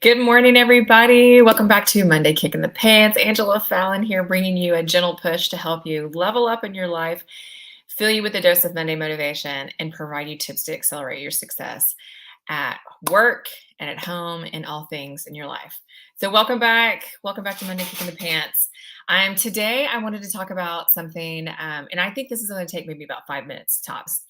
Good morning, everybody. Welcome back to Monday Kick in the Pants. Angela Fallon here, bringing you a gentle push to help you level up in your life, fill you with a dose of Monday motivation, and provide you tips to accelerate your success at work and at home and all things in your life. So, welcome back. Welcome back to Monday Kick in the Pants. Today, I wanted to talk about something, and I think this is going to take maybe about 5 minutes tops.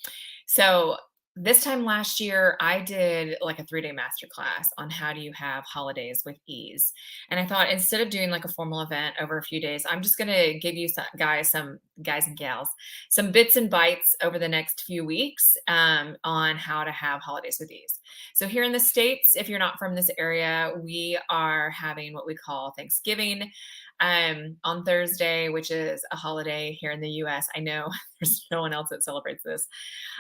So, this time last year, I did like a 3-day masterclass on how do you have holidays with ease. And I thought instead of doing like a formal event over a few days, I'm just going to give you some guys and gals, some bits and bites over the next few weeks on how to have holidays with ease. So here in the States, if you're not from this area, we are having what we call Thanksgiving on Thursday, which is a holiday here in the US. I know there's no one else that celebrates this.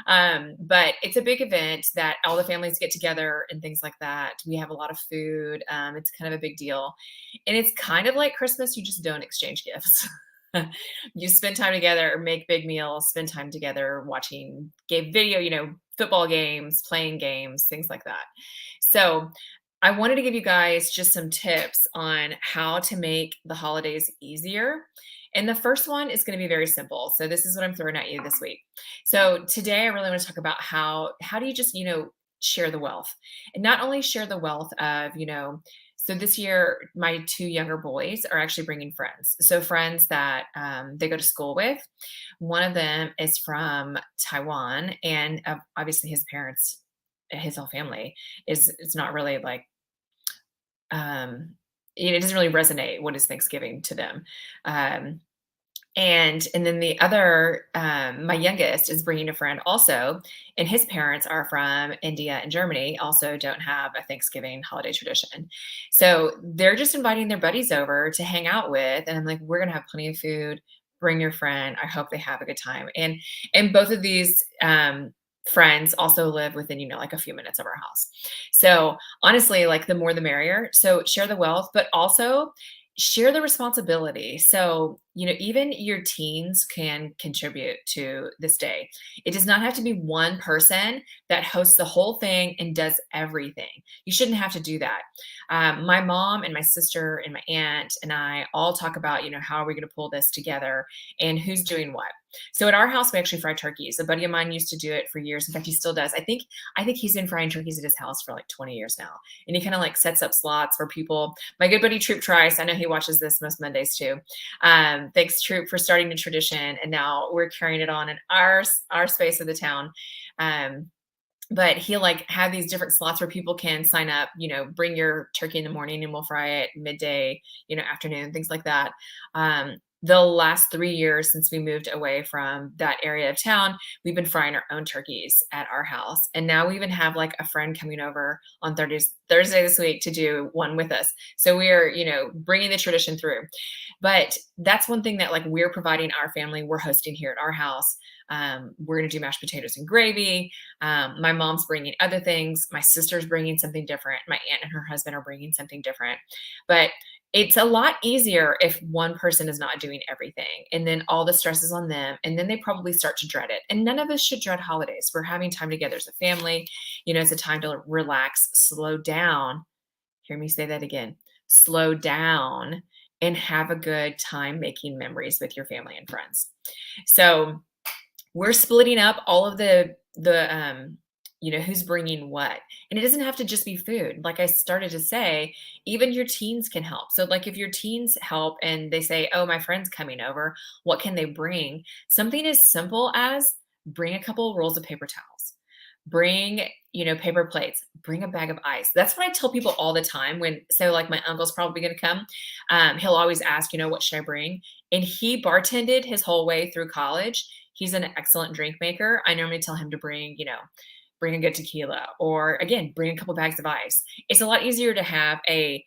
But it's a big event that all the families get together and things like that. We have a lot of food. It's kind of a big deal. And it's kind of like Christmas, you just don't exchange gifts. You spend time together, make big meals, spend time together watching game video, football games, playing games, things like that. So I wanted to give you guys just some tips on how to make the holidays easier. And the first one is going to be very simple. So this is what I'm throwing at you this week. So today I really want to talk about how do you just, share the wealth. And not only share the wealth of, so this year my two younger boys are actually bringing friends. So friends that they go to school with. One of them is from Taiwan, and obviously his parents, his whole family is it's not really like um, it doesn't really resonate what is Thanksgiving to them. Um, and then the other, my youngest is bringing a friend also, and his parents are from India and Germany. Also, don't have a Thanksgiving holiday tradition, so they're just inviting their buddies over to hang out with. And I'm like, we're gonna have plenty of food. Bring your friend. I hope they have a good time. And both of these friends also live within like a few minutes of our house. So honestly, like the more the merrier. So share the wealth, but also share the responsibility. So, even your teens can contribute to this day. It does not have to be one person that hosts the whole thing and does everything. You shouldn't have to do that. My mom and my sister and my aunt and I all talk about, how are we going to pull this together and who's doing what. So at our house, we actually fry turkeys. A buddy of mine used to do it for years. In fact, he still does. I think he's been frying turkeys at his house for like 20 years now. And he kind of like sets up slots for people. My good buddy Troop Trice, I know he watches this most Mondays too. Thanks Troop for starting the tradition, and now we're carrying it on in our space of the town. But he'll like have these different slots where people can sign up, bring your turkey in the morning and we'll fry it midday, afternoon, things like that. The last 3 years since we moved away from that area of town, we've been frying our own turkeys at our house. And now we even have like a friend coming over on Thursday this week to do one with us. So we're, bringing the tradition through. But that's one thing that like we're providing our family. We're hosting here at our house. We're going to do mashed potatoes and gravy. My mom's bringing other things. My sister's bringing something different. My aunt and her husband are bringing something different. But it's a lot easier if one person is not doing everything and then all the stress is on them and then they probably start to dread it. And none of us should dread holidays. We're having time together as a family. It's a time to relax, slow down. Hear me say that again. Slow down and have a good time making memories with your family and friends. So we're splitting up all of the who's bringing what. And it doesn't have to just be food. Like I started to say, even your teens can help. So like if your teens help and they say, oh, my friend's coming over, what can they bring? Something as simple as bring a couple of rolls of paper towels, bring, paper plates, bring a bag of ice. That's what I tell people all the time so like my uncle's probably going to come. He'll always ask, what should I bring? And he bartended his whole way through college. He's an excellent drink maker. I normally tell him to bring a good tequila, or again, bring a couple bags of ice. It's a lot easier to have a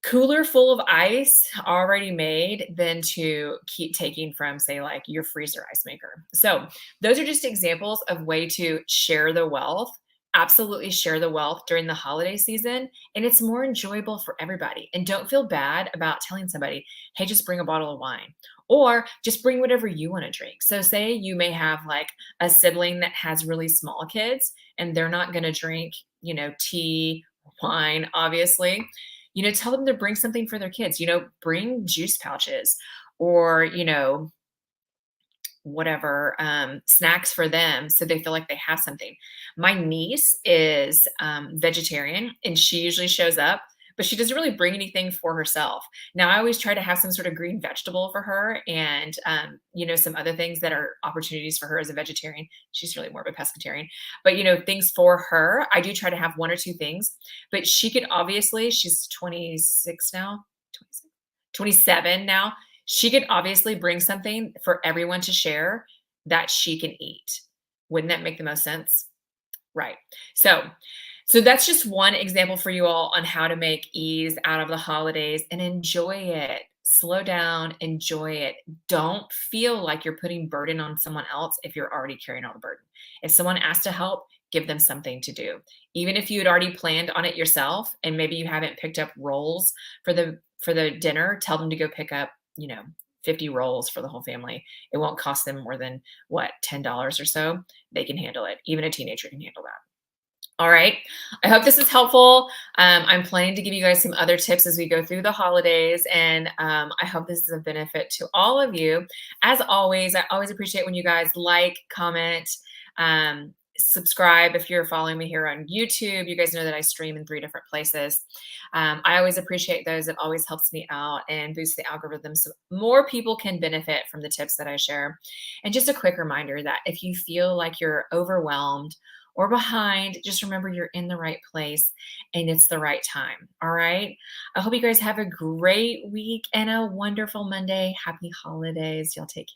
cooler full of ice already made than to keep taking from, say, like your freezer ice maker. So those are just examples of way to share the wealth. Absolutely share the wealth during the holiday season, and it's more enjoyable for everybody. And don't feel bad about telling somebody, hey, just bring a bottle of wine or just bring whatever you want to drink. So say you may have like a sibling that has really small kids and they're not going to drink, tea wine, obviously. Tell them to bring something for their kids. Bring juice pouches or, whatever, snacks for them so they feel like they have something. My niece is vegetarian and she usually shows up, but she doesn't really bring anything for herself. Now, I always try to have some sort of green vegetable for her and, some other things that are opportunities for her as a vegetarian. She's really more of a pescatarian, but, things for her. I do try to have one or two things, but she could obviously, she's 26 now, 26, 27 now. She could obviously bring something for everyone to share that she can eat. Wouldn't that make the most sense? Right. So that's just one example for you all on how to make ease out of the holidays and enjoy it. Slow down, enjoy it. Don't feel like you're putting burden on someone else if you're already carrying all the burden. If someone asks to help, give them something to do. Even if you had already planned on it yourself and maybe you haven't picked up rolls for the dinner, tell them to go pick up, 50 rolls for the whole family. It won't cost them more than what, $10 or so. They can handle it. Even a teenager can handle that. All right. I hope this is helpful. I'm planning to give you guys some other tips as we go through the holidays, and I hope this is a benefit to all of you. As always, I always appreciate when you guys like, comment, subscribe if you're following me here on YouTube. You guys know that I stream in 3 different places. I always appreciate those. It always helps me out and boosts the algorithm so more people can benefit from the tips that I share. And just a quick reminder that if you feel like you're overwhelmed or behind, just remember you're in the right place and it's the right time. All right. I hope you guys have a great week and a wonderful Monday. Happy holidays. Y'all take care.